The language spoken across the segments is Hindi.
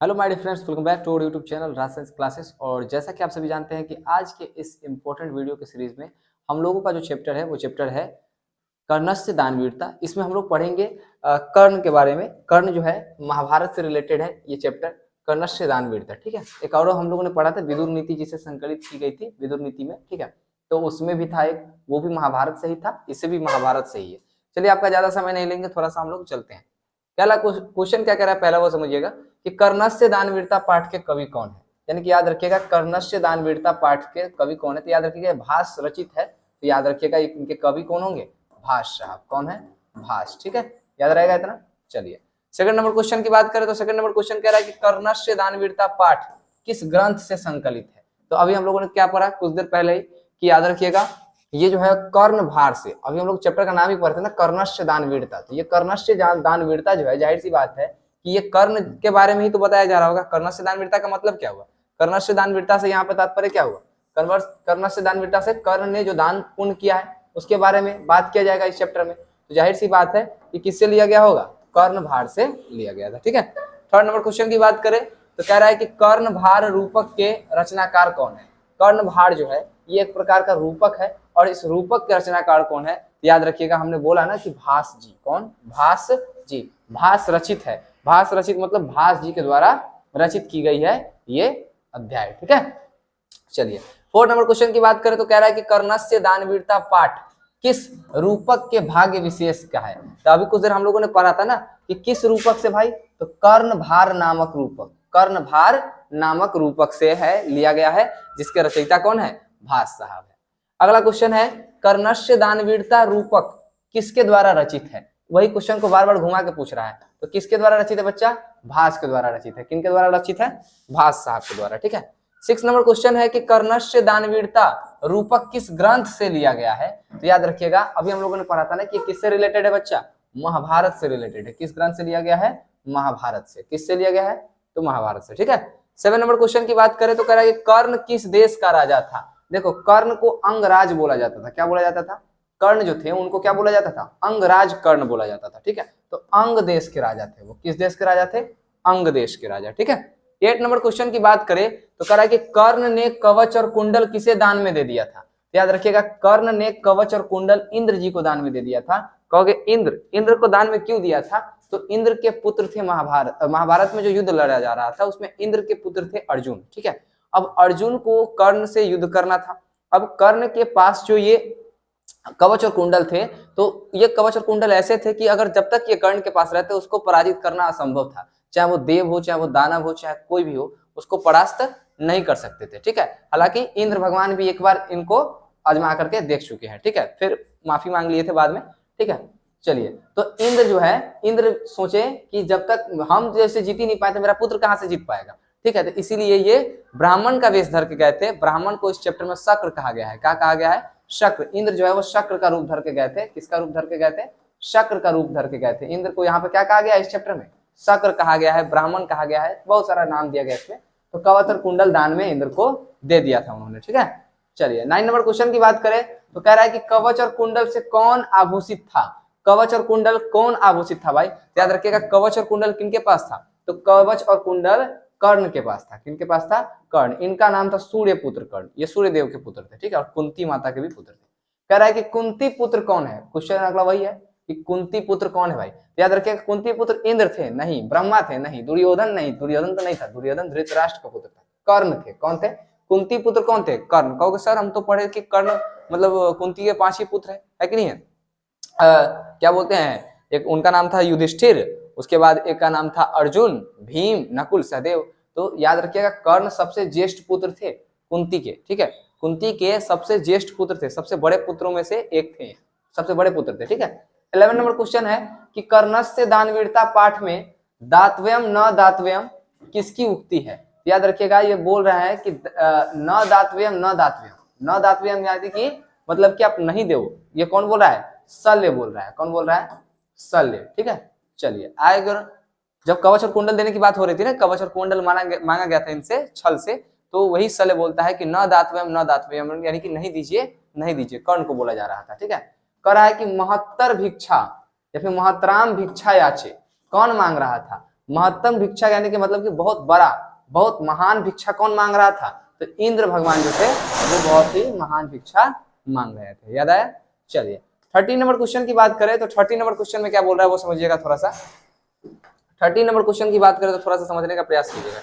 Hello my dear friends, welcome back to our YouTube channel Raj science classes. और जैसा कि आप सभी जानते हैं कि आज के इस इम्पोर्टेंट वीडियो के सीरीज में हम लोगों का जो चैप्टर है वो चैप्टर है कर्णस्य दानवीरता। इसमें हम लोग पढ़ेंगे कर्ण के बारे में। कर्ण जो है महाभारत से रिलेटेड है ये चैप्टर, कर्णस्य दानवीरता। ठीक है, एक और हम लोगों ने पढ़ा था विदुर नीति जिसे संकलित की गई थी विदुर नीति में। ठीक है, तो उसमें भी था एक, वो भी महाभारत से ही था, इससे भी महाभारत से ही है। चलिए, आपका ज्यादा समय नहीं लेंगे, थोड़ा सा हम लोग चलते हैं। पहला क्वेश्चन क्या कह रहा है, पहला वो समझिएगा कि कर्णस्य दानवीरता पाठ के कवि कौन है। यानी कि याद रखिएगा कर्णस्य दानवीरता पाठ के कवि कौन है, तो याद रखिएगा भास रचित है। तो याद रखिएगा इनके कवि कौन होंगे, भास साहब। कौन है, भास। ठीक है, याद रहेगा इतना। चलिए, सेकंड नंबर क्वेश्चन की बात करें तो सेकंड नंबर क्वेश्चन कह रहा है कि कर्णस्य दानवीरता पाठ किस ग्रंथ से संकलित है। तो अभी हम लोगों ने क्या पढ़ा कुछ देर पहले ही कि याद रखिएगा ये जो है कर्णभार से, अभी हम लोग चैप्टर का नाम ही पढ़ते हैं ना, कर्णस्य दानवीरता। तो ये कर्णस्य दानवीरता जो है, जाहिर सी बात है कि ये कर्ण के बारे में ही तो बताया जा रहा होगा। कर्णस्य दानवीरता का मतलब क्या हुआ, कर्णस्य दानवीरता से यहाँ पे तात्पर्य क्या हुआ, कर्णस्य दानवीरता से कर्ण ने जो दान पुण्य किया है उसके बारे में बात किया जाएगा इस चैप्टर में। तो जाहिर सी बात है कि किससे लिया गया होगा, कर्णभार से लिया गया था। ठीक है, थर्ड नंबर क्वेश्चन की बात करें तो कह रहा है कि कर्णभार रूपक के रचनाकार कौन है। कर्णभार जो है ये एक प्रकार का रूपक है, और इस रूपक के रचनाकार कौन है, याद रखिएगा हमने बोला ना कि भास जी। कौन, भास जी। भास रचित है, भास रचित मतलब भास जी के द्वारा रचित की गई है ये अध्याय। ठीक है, चलिए फोर्थ नंबर क्वेश्चन की बात करें तो कह रहा है कि कर्णस्य दानवीरता पाठ किस रूपक के भाग्य विशेष का है। तो अभी कुछ देर हम लोगों ने पढ़ा था ना कि किस रूपक से भाई, तो कर्णभार नामक रूपक, कर्णभार नामक रूपक से है लिया गया है, जिसके रचयिता कौन है, भास साहब है। अगला क्वेश्चन है कर्णस्य दानवीरता रूपक किसके द्वारा रचित है। वही क्वेश्चन को बार बार घुमा के पूछ रहा है। तो किसके द्वारा रचित है बच्चा, भास के द्वारा रचित है। किनके द्वारा रचित है, भास साहब के द्वारा। ठीक है, सिक्स नंबर क्वेश्चन है कि कर्णस्य दानवीरता रूपक किस ग्रंथ से लिया गया है। तो याद रखिएगा अभी हम लोगों ने पढ़ा था ना कि किससे रिलेटेड है बच्चा, महाभारत से रिलेटेड है। किस ग्रंथ से लिया गया है, महाभारत से। किससे लिया गया है, तो महाभारत से। ठीक है, सेवन नंबर क्वेश्चन की बात करें तो कह रहा है कि कर्ण किस देश का राजा था। देखो कर्ण को अंगराज बोला जाता था। क्या बोला जाता था, कर्ण जो थे उनको क्या बोला जाता था, अंगराज कर्ण बोला जाता था। ठीक है, तो अंग देश के राजा थे वो। किस देश के राजा थे, अंग देश के राजा। ठीक है, 8 नंबर क्वेश्चन की बात करें तो कह रहा है कि कर्ण ने कवच और कुंडल किसे दान में दे दिया था। याद रखिएगा कर्ण ने कवच और कुंडल इंद्र जी को दान में दे दिया था। कहोगे इंद्र, इंद्र को दान में क्यों दिया था, तो इंद्र के पुत्र थे महाभारत में जो युद्ध लड़ा जा रहा था उसमें इंद्र के पुत्र थे अर्जुन। ठीक है, अब अर्जुन को कर्ण से युद्ध करना था। अब कर्ण के पास जो ये कवच और कुंडल थे, तो ये कवच और कुंडल ऐसे थे कि अगर जब तक ये कर्ण के पास रहते उसको पराजित करना असंभव था। चाहे वो देव हो, चाहे वो दानव हो, चाहे कोई भी हो, उसको परास्त नहीं कर सकते थे। ठीक है, हालांकि इंद्र भगवान भी एक बार इनको आजमा करके देख चुके हैं। ठीक है, फिर माफी मांग लिए थे बाद में। ठीक है, चलिए, तो इंद्र जो है, इंद्र सोचे कि जब तक हम जैसे जीत ही नहीं पाए तो मेरा पुत्र कहां से जीत पाएगा। ठीक है, तो इसीलिए ये ब्राह्मण का वेश धर के गए थे। ब्राह्मण को इस चैप्टर में शक्र कहा गया है। क्या कहा गया है, शक्र। इंद्र जो है वो शक्र का रूप धर के गए थे। किसका रूप धर के गए थे, शक्र का रूप धर के गए थे। इंद्र को यहाँ पे क्या कहा गया है इस चैप्टर में, शक्र कहा गया है, ब्राह्मण कहा गया है, बहुत सारा नाम दिया गया इसमें। तो कवच और कुंडल दान में इंद्र को दे दिया था उन्होंने। ठीक है, चलिए 9 नंबर क्वेश्चन की बात करें तो कह रहा है कि कवच और कुंडल से कौन आभूषित था। कवच और कुंडल कौन आभूषित था भाई, याद रखिएगा कवच और कुंडल किनके पास था, तो कवच और कुंडल कर्ण के पास था। किनके पास था, कर्ण। इनका नाम था सूर्य पुत्र कर्ण, ये सूर्य देव के पुत्र थे। ठीक है, और कुंती माता के भी पुत्र थे। कह रहा है कि कुंती पुत्र कौन है, क्वेश्चन अगला वही है कि कुंती पुत्र कौन है भाई। याद रखिएगा कुंती पुत्र इंद्र थे नहीं, ब्रह्मा थे नहीं, दुर्योधन नहीं, दुर्योधन तो नहीं था, दुर्योधन धृतराष्ट्र का पुत्र था। कर्ण थे। कौन थे, कुंती पुत्र कौन थे, कर्ण। कहोगे सर हम तो पढ़े कि कर्ण मतलब कुंती के 5 ही पुत्र है कि नहीं है। क्या बोलते हैं, एक उनका नाम था युधिष्ठिर, उसके बाद एक का नाम था अर्जुन, भीम, नकुल, सहदेव। तो याद रखिएगा कर्ण सबसे ज्येष्ठ पुत्र थे कुंती के। ठीक है, कुंती के सबसे ज्येष्ठ पुत्र थे, सबसे बड़े पुत्रों में से एक थे, सबसे बड़े पुत्र थे। ठीक है, 11 नंबर क्वेश्चन है कि कर्णस्य दानवीरता पाठ में दातव्यम न दातव्यम किसकी उक्ति है। याद रखिएगा ये बोल रहा है कि न दातव्यम न दातव्यम, न दातव्यम यानी कि मतलब कि आप नहीं दो। ये कौन बोल रहा है, शल्य बोल रहा है। कौन बोल रहा है, शल्य। ठीक है, चलिए आएगा जब कवच और कुंडल देने की बात हो रही थी ना, कवच और कुंडल मांगा गया था इनसे छल से, तो वही शल्य बोलता है कि न दातव्यम न दातव्यम, यानी कि नहीं दीजिए नहीं दीजिए, कर्ण को बोला जा रहा था। ठीक है, कह रहा है कि महत्तर भिक्षा या फिर महतराम भिक्षा याचे, कौन मांग रहा था, महत्तम भिक्षा यानी कि मतलब कि बहुत बड़ा, बहुत महान भिक्षा कौन मांग रहा था? तो इंद्र भगवान जो थे वो बहुत ही महान भिक्षा मांग रहे थे। याद आया? चलिए 13 नंबर क्वेश्चन की बात करें तो 13 नंबर क्वेश्चन में क्या बोल रहा है वो समझिएगा थोड़ा सा। 13 नंबर क्वेश्चन की बात करें तो थोड़ा सा समझने का प्रयास कीजिएगा।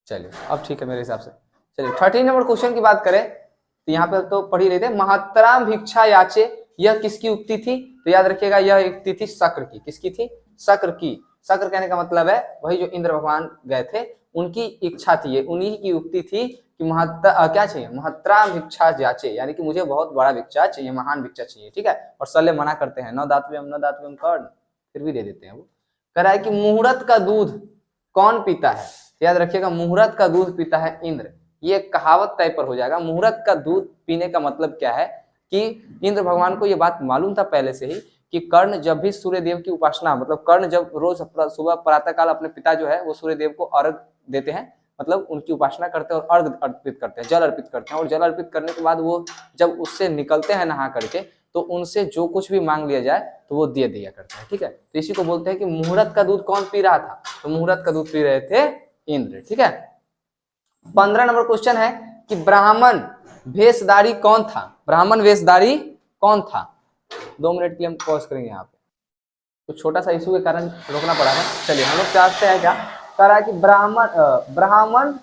चलिए अब ठीक है मेरे हिसाब से। चलिए 13 नंबर क्वेश्चन की बात करें तो यहाँ पे तो पढ़ ही रहे थे, महत्तराम भिक्षा याचे, यह किसकी उक्ति थी? तो याद रखिएगा यह उक्ति थी शक्र की। किसकी थी? शक्र की। शक्र कहने का मतलब है वही जो इंद्र भगवान गए थे उनकी इच्छा थी, ये उन्हीं की उक्ति थी कि क्या चाहिए? महत्तराम भिक्षा याचे, यानी कि मुझे बहुत बड़ा भिक्षा चाहिए, महान भिक्षा चाहिए। ठीक है, और सल्ले मना करते हैं, न दातव्यम कर्ण, फिर भी दे देते हैं। वो कह रहा है कि मुहूर्त का दूध कौन पीता है? याद रखिएगा मुहूर्त का दूध पीता है इंद्र। ये कहावत टाइप पर हो जाएगा। मुहूर्त का दूध पीने का मतलब क्या है कि इंद्र भगवान को ये बात मालूम था पहले से ही कि कर्ण जब भी सूर्य देव की उपासना, मतलब कर्ण जब रोज सुबह प्रातः काल अपने पिता जो है वो सूर्य देव को अर्घ देते हैं, मतलब उनकी उपासना करते हैं और अर्घ अर्पित करते हैं, जल अर्पित करते हैं, और जल अर्पित करने के बाद वो जब उससे निकलते हैं नहा करके तो उनसे जो कुछ भी मांग लिया जाए तो वो दे दिया करते हैं। ठीक है, तो इसी को बोलते हैं कि मुहूर्त का दूध कौन पी रहा था? तो मुहूर्त का दूध पी रहे थे इंद्र। ठीक है, 15 नंबर क्वेश्चन है कि ब्राह्मण वेशधारी कौन था? ब्राह्मण वेशधारी कौन था? 2 मिनट के लिए हम पॉज करेंगे यहाँ पे, तो छोटा सा इशू के कारण रोकना पड़ा था। चलिए हम लोग चाहते हैं क्या कह रहा है कि ब्राह्मण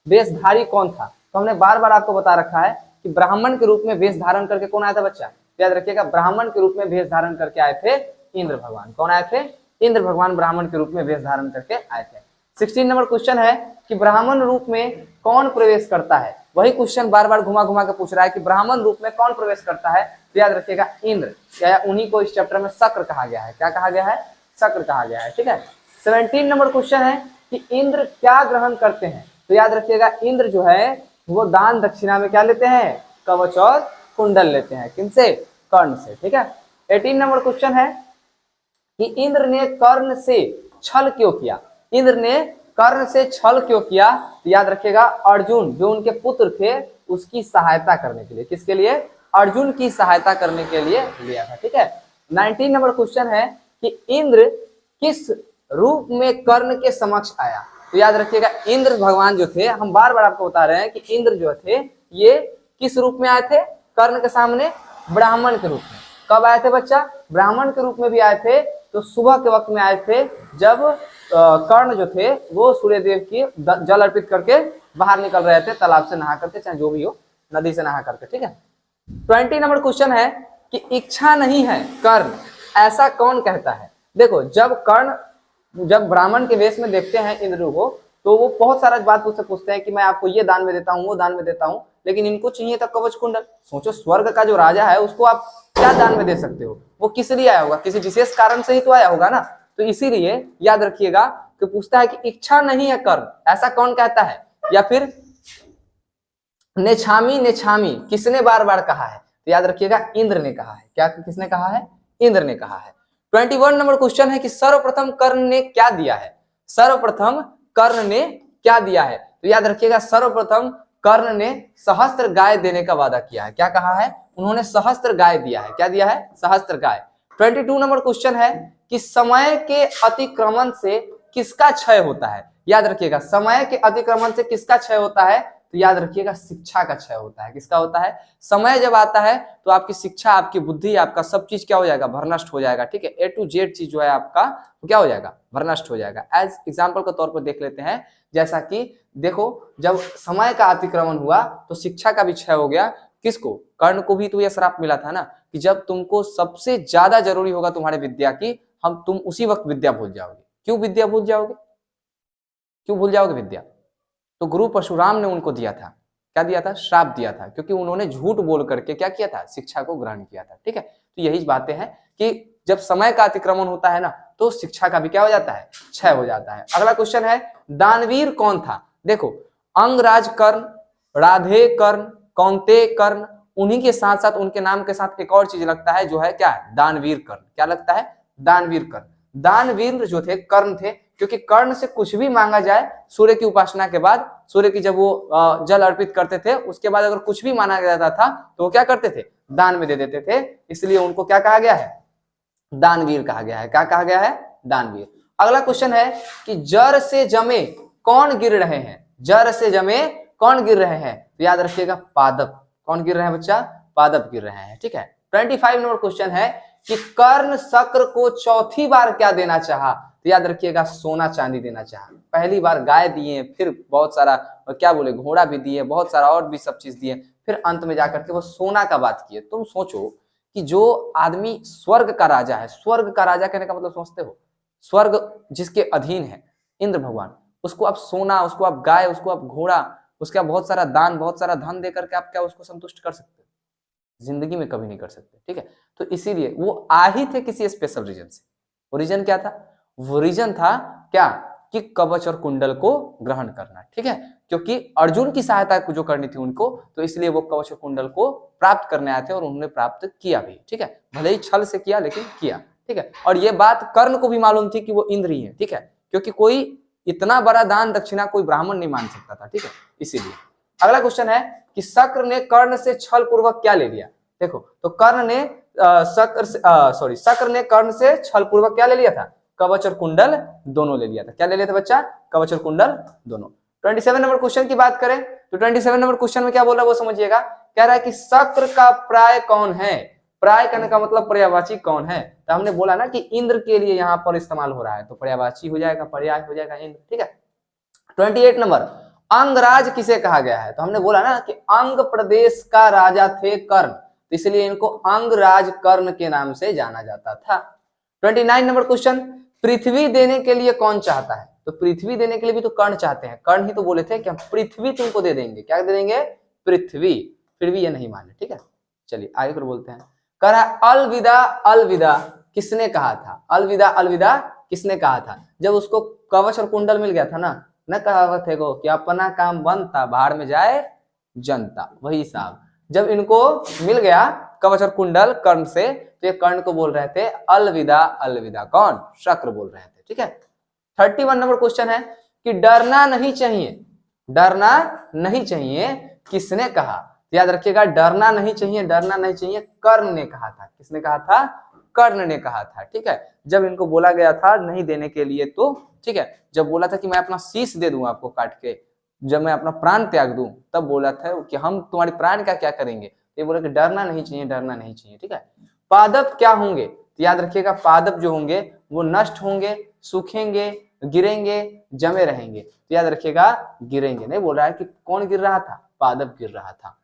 वेशधारी कौन था? तो हमने बार बार आपको बता रखा है कि ब्राह्मण के रूप में वेश धारण करके कौन आया था बच्चा? याद रखिएगा ब्राह्मण के रूप में वेश धारण करके आए थे इंद्र भगवान। कौन आए थे? इंद्र भगवान ब्राह्मण के रूप में वेश धारण करके आए थे। 16 नंबर क्वेश्चन है कि ब्राह्मण रूप में कौन प्रवेश करता है? वही क्वेश्चन बार बार घुमा घुमा के पूछ रहा है कि ब्राह्मण रूप में कौन प्रवेश करता है? तो याद रखिएगा इंद्र, या उन्हीं को इस चैप्टर में शक्र कहा गया है। क्या कहा गया है? शक्र कहा गया है। ठीक है, 17 नंबर क्वेश्चन है कि इंद्र क्या ग्रहण करते हैं? तो याद रखिएगा इंद्र जो है वो दान दक्षिणा में क्या लेते हैं? कवच और कुंडल लेते हैं। किनसे? कर्ण से। ठीक है, 18 नंबर क्वेश्चन है कि इंद्र ने कर्ण से छल क्यों किया? इंद्र ने कर्ण से छल क्यों किया? तो याद रखिएगा अर्जुन जो उनके पुत्र थे उसकी सहायता करने के लिए। किसके लिए? अर्जुन की सहायता करने के लिए लिया था। ठीक है, 19 नंबर क्वेश्चन है कि इंद्र किस रूप में कर्ण के समक्ष आया? तो याद रखिएगा इंद्र भगवान जो थे, हम बार बार आपको बता रहे हैं कि इंद्र जो थे ये किस रूप में आए थे कर्ण के सामने? ब्राह्मण के रूप में। कब आए थे बच्चा? ब्राह्मण के रूप में भी आए थे, तो सुबह के वक्त में आए थे जब कर्ण जो थे वो सूर्य देव की जल अर्पित करके बाहर निकल रहे थे, तालाब से नहा करके, चाहे जो भी हो, नदी से नहा करके। ठीक है, 20 नंबर क्वेश्चन है कि इच्छा नहीं है कर्ण, ऐसा कौन कहता है? देखो जब ब्राह्मण के वेश में देखते हैं इंद्र को तो वो बहुत सारा बात उससे पूछते हैं कि मैं आपको ये दान में देता हूँ, वो दान में देता हूँ, लेकिन इनको चाहिए था कवच कुंडल। सोचो स्वर्ग का जो राजा है उसको आप क्या दान में दे सकते हो? वो किस लिए आया होगा? किसी विशेष कारण से ही तो आया होगा ना। तो इसीलिए याद रखिएगा कि पूछता है कि इच्छा नहीं है कर्ण, ऐसा कौन कहता है? या फिर नेछामी नेछामी किसने बार बार कहा है? तो याद रखिएगा इंद्र ने कहा है। क्या किसने कहा है? इंद्र ने कहा है। 21 नंबर क्वेश्चन है कि सर्वप्रथम कर्ण ने क्या दिया है? सर्वप्रथम कर्ण ने क्या दिया है? तो याद रखिएगा सर्वप्रथम कर्ण ने सहस्त्र गाय देने का वादा किया है। क्या कहा है? उन्होंने सहस्त्र गाय दिया है। क्या दिया है? सहस्त्र गाय। 22 नंबर क्वेश्चन है कि समय के अतिक्रमण से किसका क्षय होता है? याद रखिएगा समय के अतिक्रमण से किसका क्षय होता है? तो याद रखिएगा शिक्षा का क्षय होता है। किसका होता है? समय जब आता है तो आपकी शिक्षा, आपकी बुद्धि, आपका सब चीज क्या हो जाएगा? भरनष्ट हो जाएगा। ठीक है, A to Z चीज जो है आपका तो क्या हो जाएगा? भरनष्ट हो जाएगा। एज एग्जाम्पल के तौर पर देख लेते हैं, जैसा कि देखो जब समय का अतिक्रमण हुआ तो शिक्षा का भी क्षय हो गया। किसको? कर्ण को भी तो यह श्राप मिला था ना कि जब तुमको सबसे ज्यादा जरूरी होगा तुम्हारे विद्या की, तुम उसी वक्त विद्या भूल जाओगे। क्यों विद्या भूल जाओगे? क्यों भूल जाओगे विद्या? तो गुरु परशुराम ने उनको दिया था। क्या दिया था? श्राप दिया था, क्योंकि उन्होंने झूठ बोल करके क्या किया था? शिक्षा को ग्रहण किया था। ठीक है, तो यही बातें हैं कि जब समय का अतिक्रमण होता है ना तो शिक्षा का भी क्या हो जाता है? क्षय हो जाता है। अगला क्वेश्चन है दानवीर कौन था? देखो अंगराज कर्ण, राधे कर्ण, कौंतेय कर्ण, उन्हीं के साथ साथ उनके नाम के साथ एक और चीज लगता है जो है क्या? दानवीर कर्ण। क्या लगता है? दानवीर कर्ण। दानवीर जो थे कर्ण थे, क्योंकि कर्ण से कुछ भी मांगा जाए सूर्य की उपासना के बाद, सूर्य की जब वो जल अर्पित करते थे उसके बाद अगर कुछ भी माना जाता था तो वो क्या करते थे, दान में दे देते थे, इसलिए उनको क्या कहा गया है, दानवीर कहा गया है। क्या कहा गया है, दानवीर। अगला क्वेश्चन है कि जर से जमे कौन गिर रहे हैं, जर से जमे कौन गिर रहे हैं, तो याद रखिएगा पादप। कौन गिर रहे हैं बच्चा, पादप गिर रहे हैं, ठीक है। 25 नंबर क्वेश्चन है कि कर्ण शक्र को चौथी बार क्या देना चाहा, तो याद रखिएगा सोना चांदी देना चाहा। पहली बार गाय दिए, फिर बहुत सारा क्या बोले घोड़ा भी दिए, बहुत सारा और भी सब चीज दिए, फिर अंत में जाकर के वो सोना का बात किए। तुम सोचो कि जो आदमी स्वर्ग का राजा है, स्वर्ग का राजा कहने का मतलब समझते हो, स्वर्ग जिसके अधीन है इंद्र भगवान, उसको आप सोना, उसको आप गाय, उसको आप घोड़ा, उसके आप बहुत सारा दान, बहुत सारा धन देकर के आप क्या उसको संतुष्ट कर सकते हो, जिंदगी में कभी नहीं कर सकते, ठीक है। तो इसीलिए वो आ ही थे किसी स्पेशल रीजन से। वो रीजन क्या था, वो रीजन था क्या, कि कवच और कुंडल को ग्रहण करना, ठीक है। क्योंकि अर्जुन की सहायता जो करनी थी उनको, तो इसलिए वो कवच और कुंडल को प्राप्त करने आए थे और उन्होंने प्राप्त किया भी, ठीक है। भले ही छल से किया लेकिन किया, ठीक है। और ये बात कर्ण को भी मालूम थी कि वो इंद्र ही है, ठीक है, क्योंकि कोई इतना बड़ा दान दक्षिणा कोई ब्राह्मण नहीं मान सकता था, ठीक है, इसीलिए। अगला क्वेश्चन है कि शक्र ने कर्ण से छल पूर्वक क्या ले लिया। देखो तो कर्ण ने शक्र ने कर्ण से छल पूर्वक क्या ले लिया था, कवच और कुंडल दोनों ले लिया था। क्या ले लिया था बच्चा, कवच और कुंडल दोनों। 27 नंबर क्वेश्चन की बात करें तो 27 नंबर क्वेश्चन में क्या बोल रहा है वो समझिएगा। कह रहा है कि शक्र का प्राय कौन है, प्राय करने का मतलब पर्यायवाची कौन है, तो हमने बोला ना कि इंद्र के लिए यहाँ पर इस्तेमाल हो रहा है, तो पर्यायवाची हो जाएगा, पर्याय हो जाएगा इंद्र, ठीक है। 28 नंबर, अंगराज किसे कहा गया है, तो हमने बोला ना कि अंग प्रदेश का राजा थे कर्ण, तो इसलिए इनको अंगराज कर्ण के नाम से जाना जाता था। 29 नंबर क्वेश्चन, पृथ्वी देने के लिए कौन चाहता है, तो पृथ्वी देने के लिए भी तो कर्ण चाहते हैं, कर्ण ही तो बोले थे कि हम पृथ्वी तुमको दे देंगे। क्या दे देंगे, पृथ्वी, फिर भी ये नहीं माने, ठीक है। चलिए आगे फिर बोलते हैं। कह रहा है अलविदा अलविदा किसने कहा था, अलविदा अलविदा किसने कहा था, जब उसको कवच और कुंडल मिल गया था ना, न कहावत है को कि अपना काम बनता भाड़ में जाए जनता, वही साहब जब इनको मिल गया कवच और कुंडल कर्ण से, तो ये कर्ण को बोल रहे थे अलविदा अलविदा, कौन, शक्र बोल रहे थे, ठीक है। 31 नंबर क्वेश्चन है कि डरना नहीं चाहिए, डरना नहीं चाहिए किसने कहा, तो याद रखिएगा डरना नहीं चाहिए, डरना नहीं चाहिए कर्ण ने कहा था। किसने कहा था, कर्ण ने कहा था, ठीक है। जब इनको बोला गया था नहीं देने के लिए, तो ठीक है, जब बोला था कि मैं अपना शीश दे दूं आपको काट के, जब मैं अपना प्राण त्याग दूं, तब बोला था कि हम तुम्हारी प्राण का क्या करेंगे, ये बोला कि डरना नहीं चाहिए, डरना नहीं चाहिए, ठीक है। पादप क्या होंगे, तो याद रखिएगा पादप जो होंगे वो नष्ट होंगे, सूखेंगे, गिरेंगे, जमे रहेंगे, तो याद रखिएगा गिरेंगे, नहीं बोल रहा है कि कौन गिर रहा था, पादप गिर रहा था।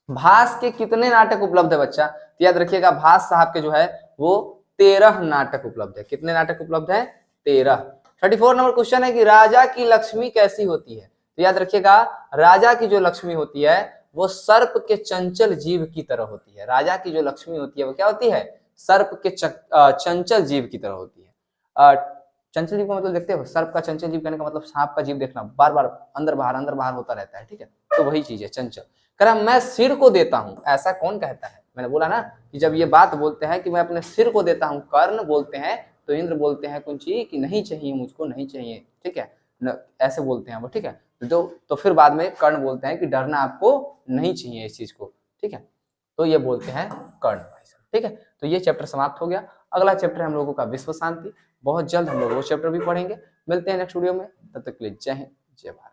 भास के कितने नाटक उपलब्ध है बच्चा, तो याद रखिएगा भास साहब के जो है वो 13 नाटक उपलब्ध है। कितने नाटक उपलब्ध है, 13। 34 नंबर क्वेश्चन है कि राजा की लक्ष्मी कैसी होती है, तो याद रखिएगा राजा की जो लक्ष्मी होती है वो सर्प के चंचल जीव की तरह होती है। राजा की जो लक्ष्मी होती है वो क्या होती है, सर्प के चंचल जीव की तरह होती है। चंचल जीव का मतलब देखते हो, सर्प का चंचल जीव कहने का मतलब सांप का जीव देखना, बार बार अंदर बाहर होता रहता है, ठीक है, तो वही चीज है चंचल। कह रहा मैं सिर को देता हूं, ऐसा कौन कहता है, मैंने बोला ना कि जब ये बात बोलते हैं कि मैं अपने सिर को देता हूं, कर्ण बोलते हैं, तो इंद्र बोलते हैं कुंची कि नहीं चाहिए मुझको, नहीं चाहिए, ठीक है, ऐसे बोलते हैं वो, ठीक है। तो फिर बाद में कर्ण बोलते हैं कि डरना आपको नहीं चाहिए इस चीज को, ठीक है, तो ये बोलते हैं कर्ण भाई साहब, ठीक है। तो ये चैप्टर समाप्त हो गया। अगला चैप्टर हम लोगों का विश्व शांति, बहुत जल्द हम लोग वो चैप्टर भी पढ़ेंगे। मिलते हैं नेक्स्ट वीडियो में, तब तक के लिए जय हिंद जय भारत।